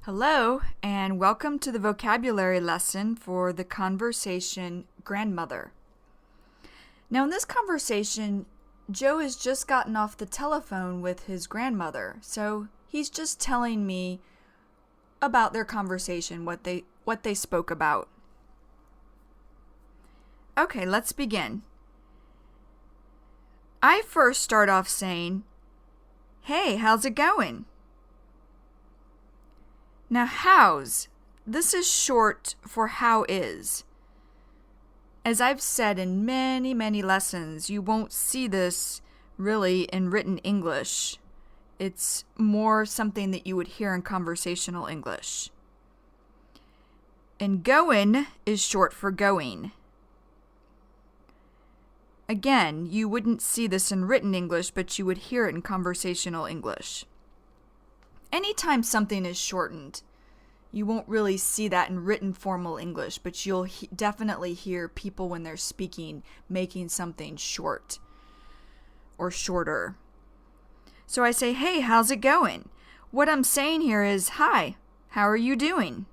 Hello, and welcome to the vocabulary lesson for the conversation grandmother. Now, in this conversation, Joe has just gotten off the telephone with his grandmother, so he's just telling me about their conversation, what they spoke about. Okay, let's begin. I first start off saying, "Hey, how's it going?" Now, how's, this is short for how is. As I've said in many lessons, you won't see this really in written English. It's more something that you would hear in conversational English. And going is short for going. Again, you wouldn't see this in written English, but you would hear it in conversational English. Anytime something is shortened, you won't really see that in written formal English, but you'll definitely hear people when they're speaking making something short or shorter. So I say, "Hey, how's it going?" What I'm saying here is, "Hi, how are you doing?"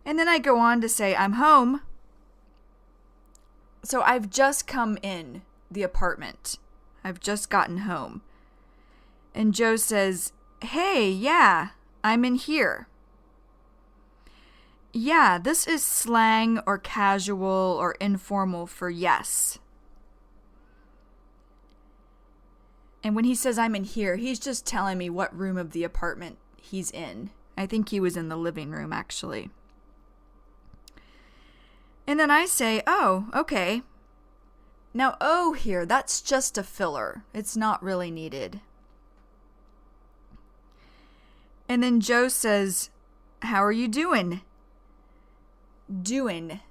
And then I go on to say, "I'm home." So I've just come in the apartment. I've just gotten home. And Joe says, "Hey, yeah, I'm in here." Yeah, this is slang or casual or informal for yes. And when he says "I'm in here," he's just telling me what room of the apartment he's in. I think he was in the living room, actually. And then I say, "Oh, okay." Now, "oh" here, that's just a filler. It's not really needed. And then Joe says, "How are you doing?" Doing.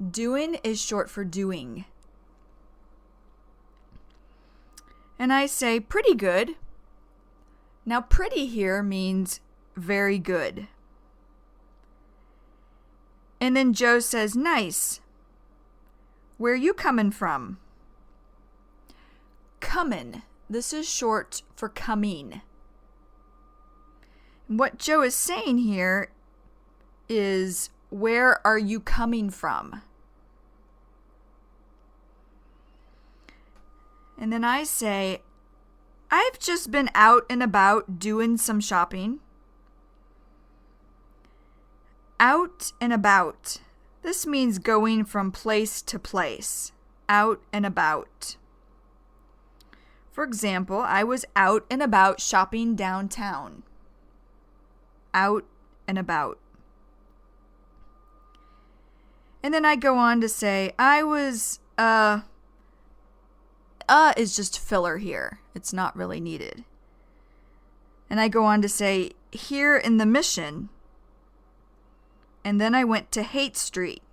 Doing is short for doing. And I say, "Pretty good." Now, pretty here means very good. And then Joe says, "Nice. Where you coming from?" Comin'. This is short for coming. What Joe is saying here is, where are you coming from? And then I say, "I've just been out and about doing some shopping." Out and about. This means going from place to place. Out and about. For example, I was out and about shopping downtown. Out and about. And then I go on to say, I was, is just filler here. It's not really needed. And I go on to say, here in the Mission. And then I went to Haight Street.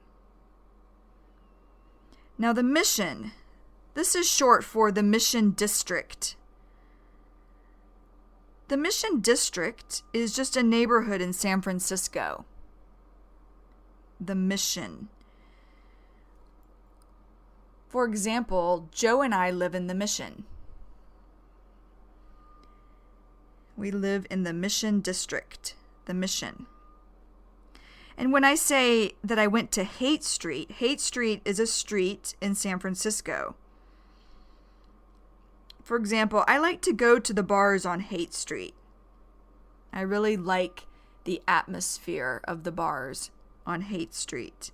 Now the Mission, this is short for the Mission District. The Mission District is just a neighborhood in San Francisco. The Mission. For example, Joe and I live in the Mission. We live in the Mission District. The Mission. And when I say that I went to Haight Street is a street in San Francisco. For example, I like to go to the bars on Haight Street. I really like the atmosphere of the bars on Haight Street.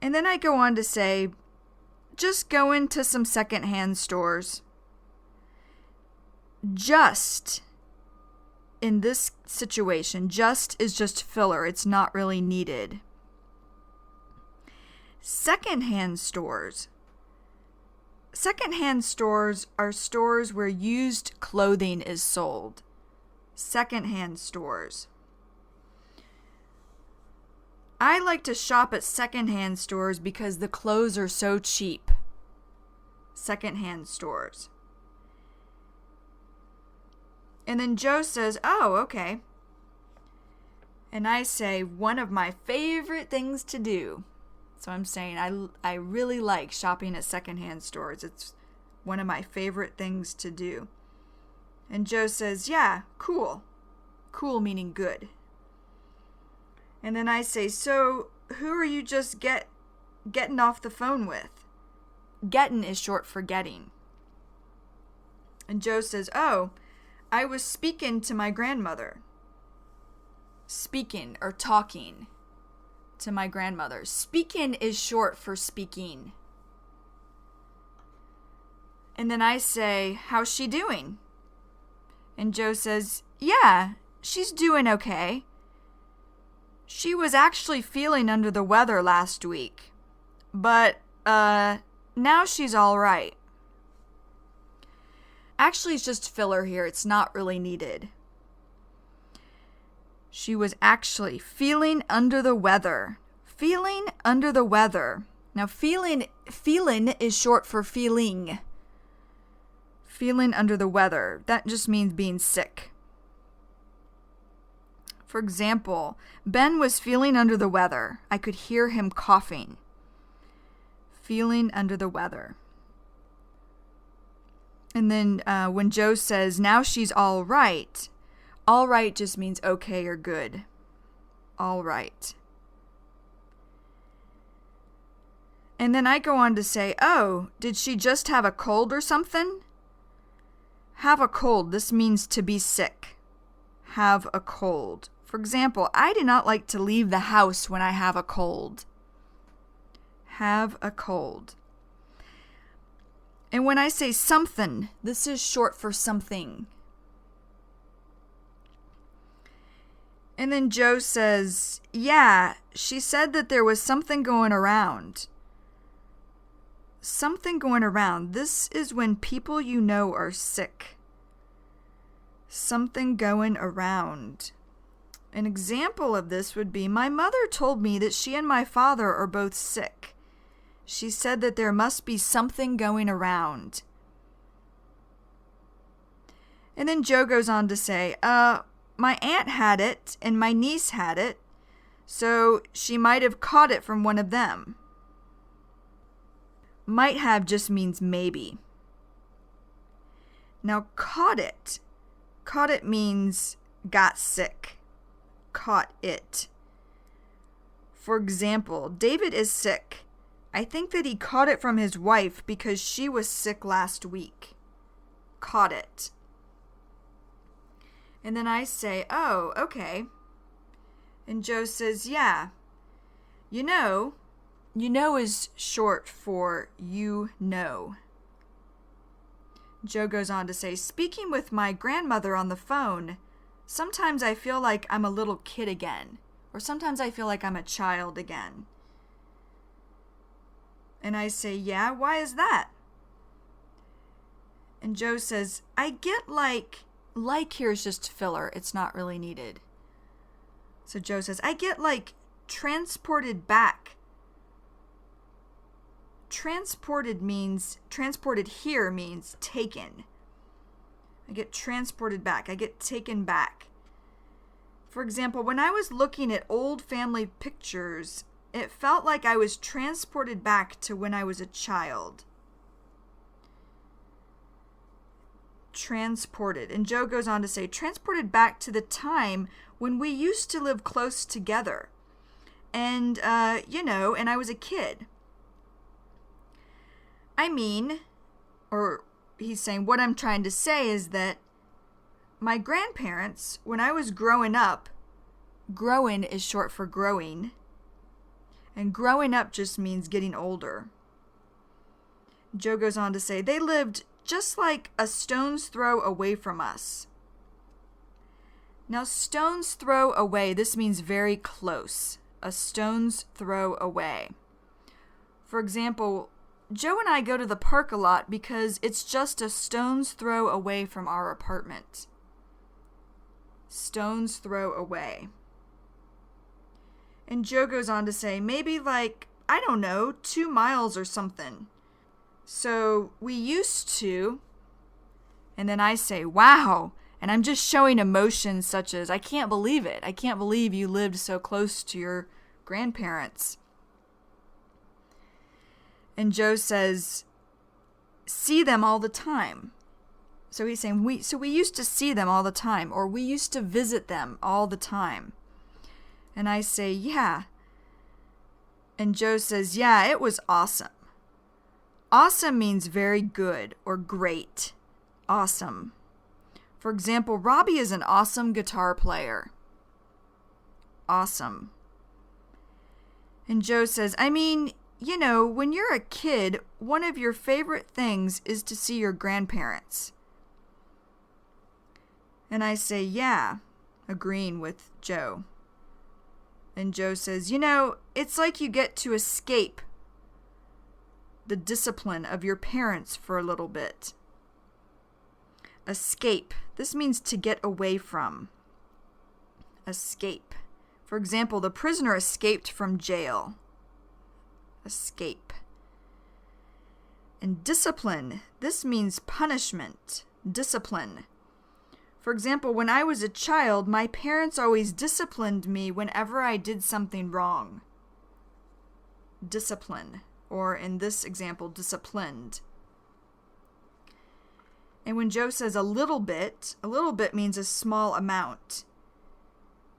And then I go on to say, just go into some secondhand stores. Just, in this situation, just is just filler. It's not really needed. Secondhand stores. Secondhand stores are stores where used clothing is sold. Secondhand stores. I like to shop at secondhand stores because the clothes are so cheap. Secondhand stores. And then Joe says, "Oh, okay." And I say, "One of my favorite things to do." So I'm saying I really like shopping at secondhand stores. It's one of my favorite things to do. And Joe says, yeah, cool. Cool meaning good. And then I say, so who are you just getting off the phone with? Getting is short for getting. And Joe says, oh, I was speaking to my grandmother. Speaking or talking to my grandmother. Speaking is short for speaking. And then I say, how's she doing? And Joe says, yeah, she's doing okay. She was actually feeling under the weather last week. But, now she's all right. Actually, it's just filler here. It's not really needed. She was actually feeling under the weather. Feeling under the weather. Now, feeling is short for feeling. Feeling under the weather. That just means being sick. For example, Ben was feeling under the weather. I could hear him coughing. Feeling under the weather. And then when Joe says, now she's all right just means okay or good. All right. And then I go on to say, oh, did she just have a cold or something? Have a cold. This means to be sick. Have a cold. For example, I do not like to leave the house when I have a cold. Have a cold. And when I say something, this is short for something. And then Joe says, yeah, she said that there was something going around. Something going around. This is when people you know are sick. Something going around. An example of this would be, my mother told me that she and my father are both sick. She said that there must be something going around. And then Joe goes on to say, my aunt had it and my niece had it, so she might have caught it from one of them. Might have just means maybe. Now, caught it. Caught it means got sick. Caught it. For example, David is sick. I think that he caught it from his wife because she was sick last week. Caught it. And then I say, oh, okay. And Joe says, yeah. You know is short for you know. Joe goes on to say, speaking with my grandmother on the phone, sometimes I feel like I'm a little kid again. Or sometimes I feel like I'm a child again. And I say, yeah, why is that? And Joe says, I get like here is just filler. It's not really needed. So Joe says, I get like transported back. Transported here means taken. I get transported back. I get taken back. For example, when I was looking at old family pictures, it felt like I was transported back to when I was a child. Transported. And Joe goes on to say, transported back to the time when we used to live close together. And, and I was a kid. I mean, or he's saying, what I'm trying to say is that my grandparents, when I was growing up, growing is short for growing, and growing up just means getting older. Joe goes on to say, they lived just like a stone's throw away from us. Now, stone's throw away, this means very close. A stone's throw away. For example, Joe and I go to the park a lot because it's just a stone's throw away from our apartment. Stone's throw away. And Joe goes on to say, maybe like, 2 miles or something. So we used to, and then I say, wow. And I'm just showing emotions such as, I can't believe it. I can't believe you lived so close to your grandparents. And Joe says, see them all the time. So he's saying, we used to see them all the time, or we used to visit them all the time. And I say, yeah. And Joe says, yeah, it was awesome. Awesome means very good or great. Awesome. For example, Robbie is an awesome guitar player. Awesome. And Joe says, I mean, you know, when you're a kid, one of your favorite things is to see your grandparents. And I say, yeah, agreeing with Joe. And Joe says, you know, it's like you get to escape the discipline of your parents for a little bit. Escape. This means to get away from. Escape. For example, the prisoner escaped from jail. Escape. And discipline. This means punishment. Discipline. For example, when I was a child, my parents always disciplined me whenever I did something wrong. Discipline. Or in this example, disciplined. And when Joe says a little bit means a small amount.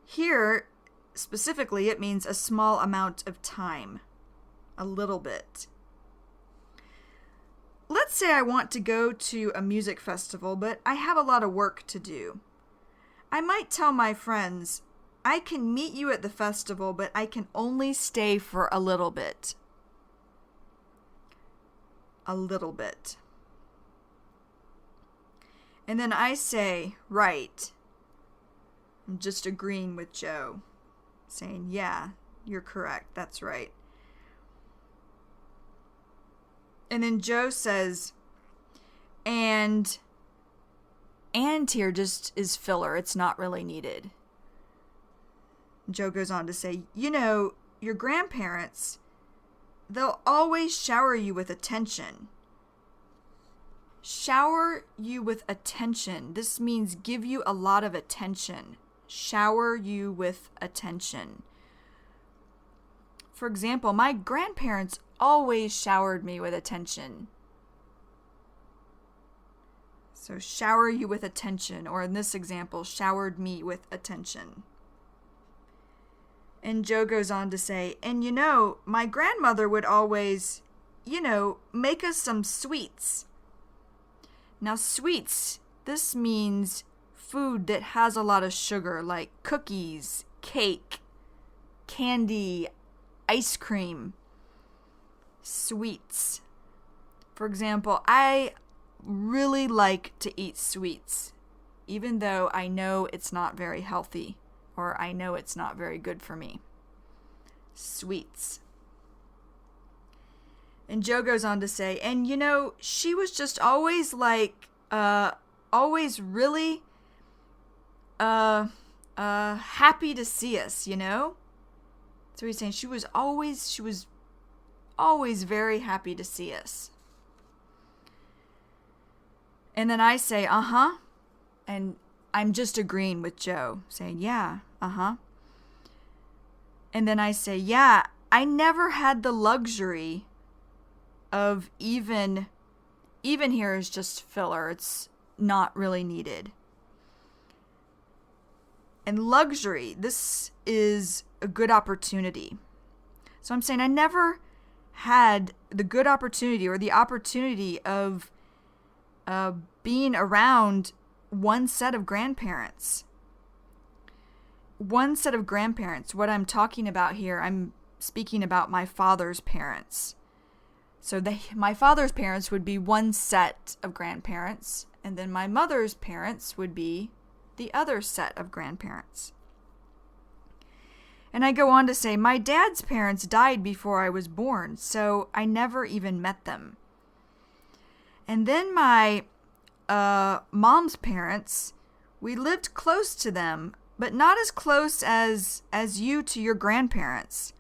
Here, specifically, it means a small amount of time. A little bit. Let's say I want to go to a music festival, but I have a lot of work to do. I might tell my friends, I can meet you at the festival, but I can only stay for a little bit. A little bit. And then I say, right. I'm just agreeing with Joe. Saying, yeah, you're correct. That's right. And then Joe says, and here just is filler. It's not really needed. Joe goes on to say, you know, your grandparents, they'll always shower you with attention. Shower you with attention. This means give you a lot of attention. Shower you with attention. For example, my grandparents always showered me with attention. So shower you with attention, or in this example, showered me with attention. And Joe goes on to say, and you know, my grandmother would always, make us some sweets. Now sweets, this means food that has a lot of sugar, like cookies, cake, candy, ice cream. Sweets. For example, I really like to eat sweets, even though I know it's not very healthy, or I know it's not very good for me. Sweets. And Joe goes on to say, and she was just always always really happy to see us, So he's saying she was always very happy to see us. And then I say, uh-huh. And I'm just agreeing with Joe, saying, yeah, uh-huh. And then I say, yeah, I never had the luxury of even here is just filler. It's not really needed. And luxury, this is a good opportunity. So I'm saying I never had the good opportunity or the opportunity of being around one set of grandparents. One set of grandparents. What I'm talking about here, I'm speaking about my father's parents. So my father's parents would be one set of grandparents, and then my mother's parents would be the other set of grandparents. And I go on to say, my dad's parents died before I was born, so I never even met them. And then my mom's parents, we lived close to them, but not as close as you to your grandparents.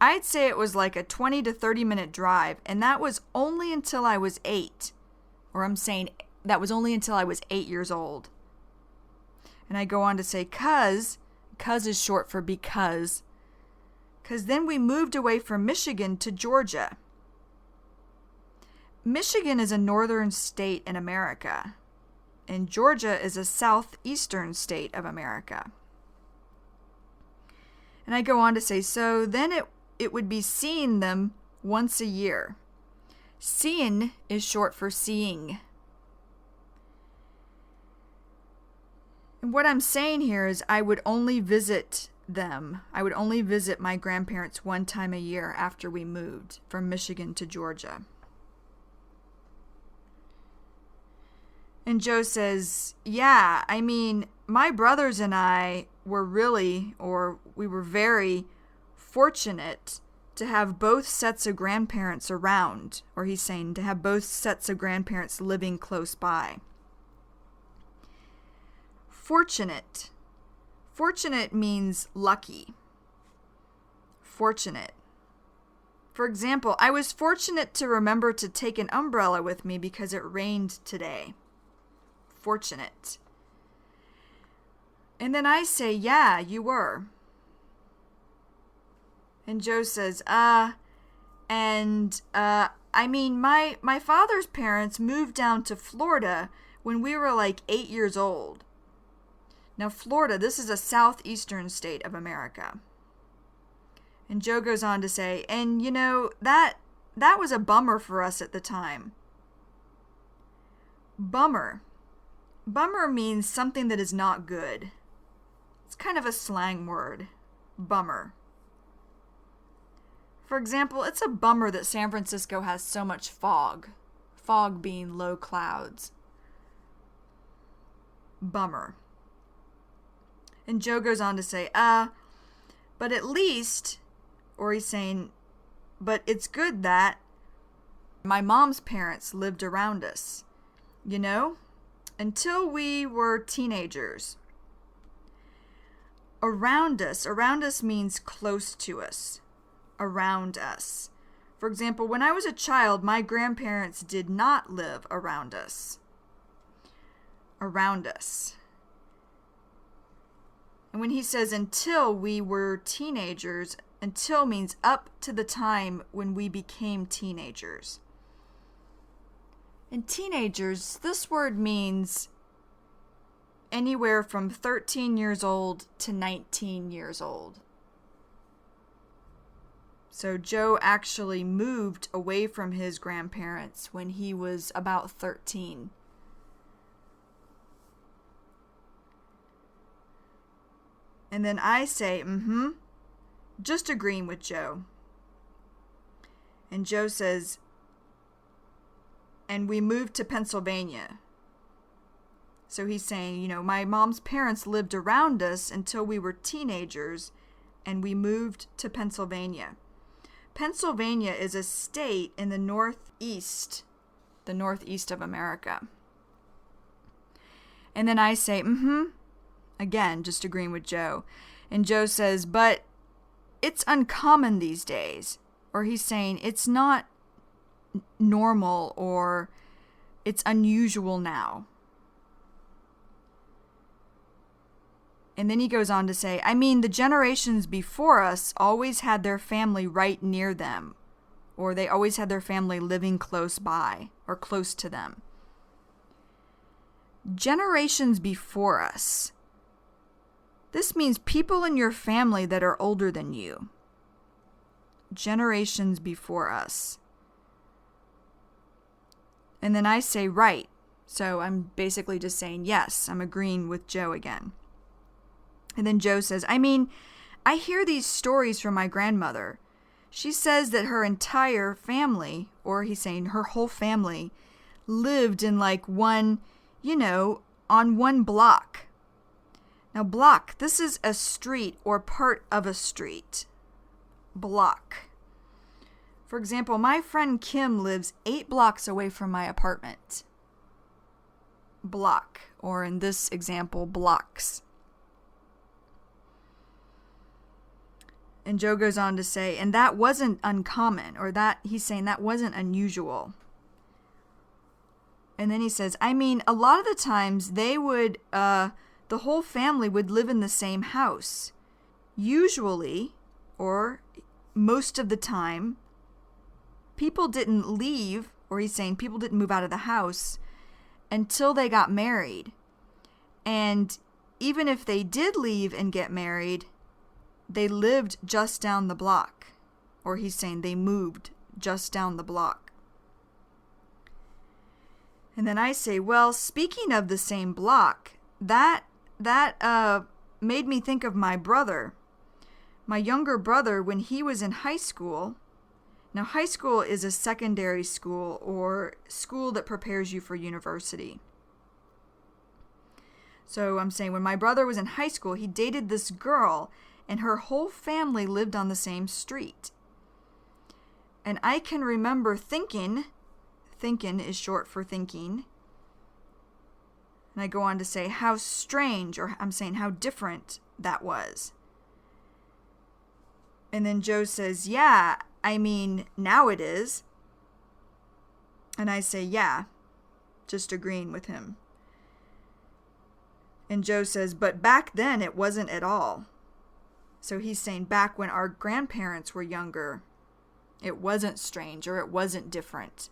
I'd say it was like a 20 to 30 minute drive, and that was only until I was 8. Or I'm saying that was only until I was 8 years old. And I go on to say, cuz is short for because then we moved away from Michigan to Georgia. Michigan is a northern state in America, and Georgia is a southeastern state of America. And I go on to say, so then it would be seeing them once a year. Seeing is short for seeing. And what I'm saying here is I would only visit them. I would only visit my grandparents one time a year after we moved from Michigan to Georgia. And Joe says, yeah, I mean, my brothers and I were very fortunate to have both sets of grandparents around, or he's saying to have both sets of grandparents living close by. Fortunate. Fortunate means lucky. Fortunate. For example, I was fortunate to remember to take an umbrella with me because it rained today. Fortunate. And then I say, yeah, you were. And Joe says, I mean, my father's parents moved down to Florida when we were like 8 years old. Now, Florida, this is a southeastern state of America. And Joe goes on to say, and you know, that was a bummer for us at the time. Bummer. Bummer means something that is not good. It's kind of a slang word. Bummer. For example, it's a bummer that San Francisco has so much fog. Fog being low clouds. Bummer. And Joe goes on to say, but at least, or he's saying, but it's good that my mom's parents lived around us, you know, until we were teenagers. Around us means close to us, around us. For example, when I was a child, my grandparents did not live around us. Around us. And when he says until we were teenagers, until means up to the time when we became teenagers. In teenagers, this word means anywhere from 13 years old to 19 years old. So Joe actually moved away from his grandparents when he was about 13. And then I say, just agreeing with Joe. And Joe says, and we moved to Pennsylvania. So he's saying, you know, my mom's parents lived around us until we were teenagers, and we moved to Pennsylvania. Pennsylvania is a state in the northeast of America. And then I say, again, just agreeing with Joe. And Joe says, but it's uncommon these days. Or he's saying it's not normal or it's unusual now. And then he goes on to say, I mean, the generations before us always had their family right near them. Or they always had their family living close by or close to them. Generations before us. This means people in your family that are older than you. Generations before us. And then I say right. So I'm basically just saying yes. I'm agreeing with Joe again. And then Joe says, I mean, I hear these stories from my grandmother. She says that her entire family, or he's saying her whole family, lived in like one, on one block. Now, block, this is a street or part of a street. Block. For example, my friend Kim lives 8 blocks away from my apartment. Block, or in this example, blocks. And Joe goes on to say, and that wasn't uncommon, or that he's saying that wasn't unusual. And then he says, I mean, a lot of the times they would, the whole family would live in the same house. Usually, or most of the time, people didn't leave or he's saying people didn't move out of the house until they got married. And even if they did leave and get married, they lived just down the block. Or he's saying they moved just down the block. And then I say, well, speaking of the same block, that made me think of my brother. My younger brother, when he was in high school. Now, high school is a secondary school or school that prepares you for university. So I'm saying when my brother was in high school, he dated this girl and her whole family lived on the same street. And I can remember thinking is short for thinking. And I go on to say how strange, or I'm saying how different that was. And then Joe says, yeah, I mean, now it is. And I say, yeah, just agreeing with him. And Joe says, but back then it wasn't at all. So he's saying back when our grandparents were younger, it wasn't strange or it wasn't different.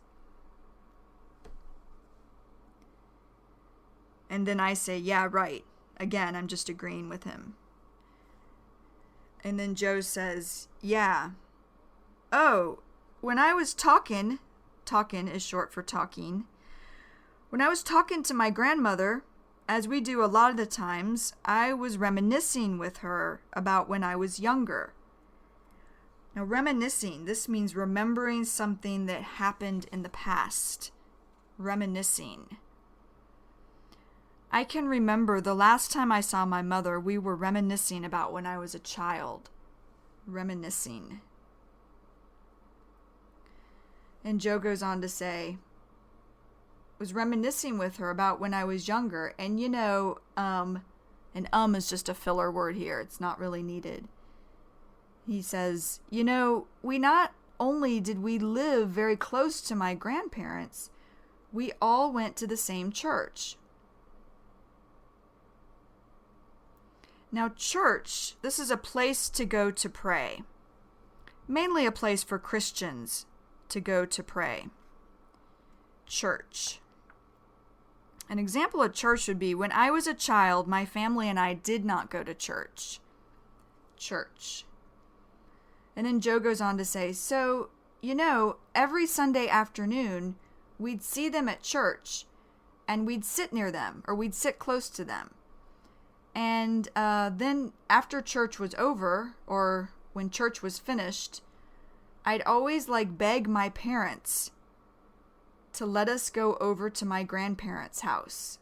And then I say, yeah, right. Again, I'm just agreeing with him. And then Joe says, yeah. Oh, when I was talking is short for talking. When I was talking to my grandmother, as we do a lot of the times, I was reminiscing with her about when I was younger. Now, reminiscing, this means remembering something that happened in the past. Reminiscing. I can remember the last time I saw my mother, we were reminiscing about when I was a child. Reminiscing. And Joe goes on to say, was reminiscing with her about when I was younger. And you know, and is just a filler word here. It's not really needed. He says, you know, we not only did we live very close to my grandparents, we all went to the same church. Now, church, this is a place to go to pray. Mainly a place for Christians to go to pray. Church. An example of church would be when I was a child, my family and I did not go to church. Church. And then Joe goes on to say, so, you know, every Sunday afternoon, we'd see them at church, and we'd sit near them, or we'd sit close to them. And then after church was over, or when church was finished, I'd always beg my parents to let us go over to my grandparents' house.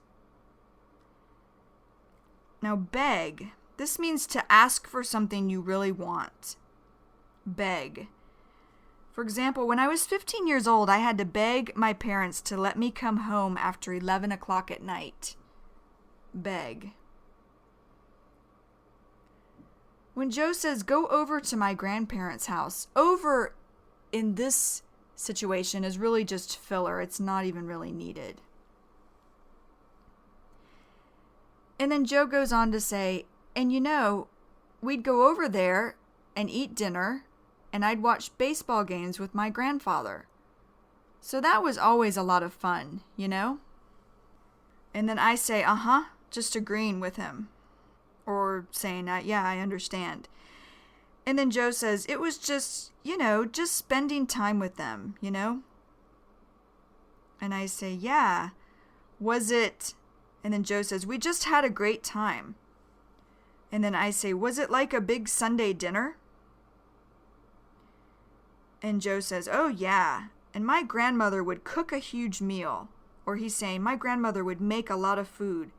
Now, beg, this means to ask for something you really want. Beg. For example, when I was 15 years old, I had to beg my parents to let me come home after 11 o'clock at night. Beg. When Joe says, go over to my grandparents' house, over in this situation is really just filler. It's not even really needed. And then Joe goes on to say, and you know, we'd go over there and eat dinner, and I'd watch baseball games with my grandfather. So that was always a lot of fun, you know? And then I say, just agreeing with him. Or saying, yeah, I understand. And then Joe says, it was just, you know, just spending time with them, you know? And I say, yeah. Was it? And then Joe says, we just had a great time. And then I say, was it like a big Sunday dinner? And Joe says, oh, yeah. And my grandmother would cook a huge meal. Or he's saying, my grandmother would make a lot of food.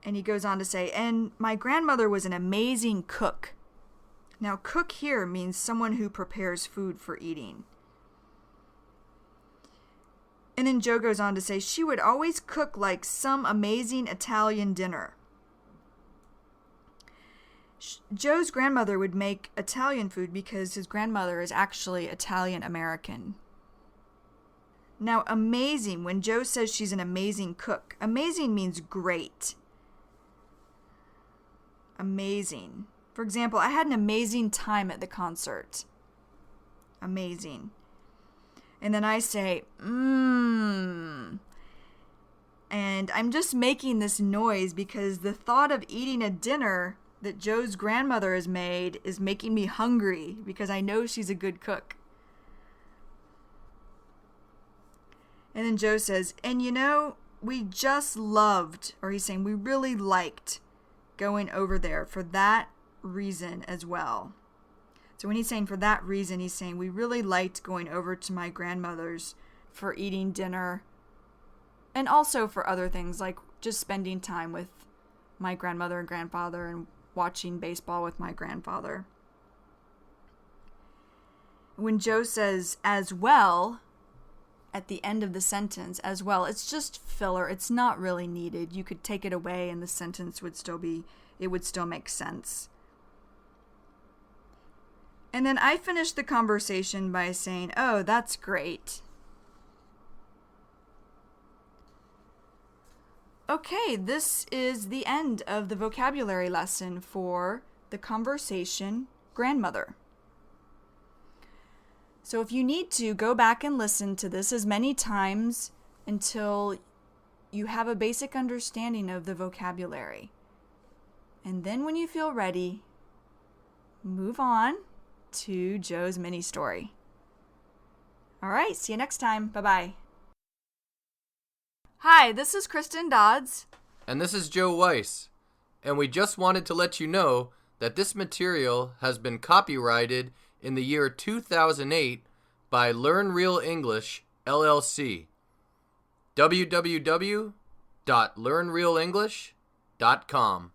And he goes on to say, and my grandmother was an amazing cook. Now, cook here means someone who prepares food for eating. And then Joe goes on to say, she would always cook like some amazing Italian dinner. Joe's grandmother would make Italian food because his grandmother is actually Italian American. Now, amazing, when Joe says she's an amazing cook, amazing means great. Amazing. For example, I had an amazing time at the concert. Amazing. And then I say, mmm. And I'm just making this noise because the thought of eating a dinner that Joe's grandmother has made is making me hungry because I know she's a good cook. And then Joe says, and you know, we just loved, or he's saying we really liked going over there for that reason as well. So when he's saying for that reason, he's saying we really liked going over to my grandmother's for eating dinner and also for other things like just spending time with my grandmother and grandfather and watching baseball with my grandfather. When Joe says as well at the end of the sentence, as well, it's just filler. It's not really needed. You could take it away and the sentence would still make sense. And then I finished the conversation by saying, oh, that's great. Okay, this is the end of the vocabulary lesson for the conversation grandmother. So if you need to, go back and listen to this as many times until you have a basic understanding of the vocabulary. And then when you feel ready, move on to Joe's mini story. All right, see you next time. Bye-bye. Hi, this is Kristen Dodds. And this is Joe Weiss. And we just wanted to let you know that this material has been copyrighted in the year 2008 by Learn Real English, LLC. www.learnrealenglish.com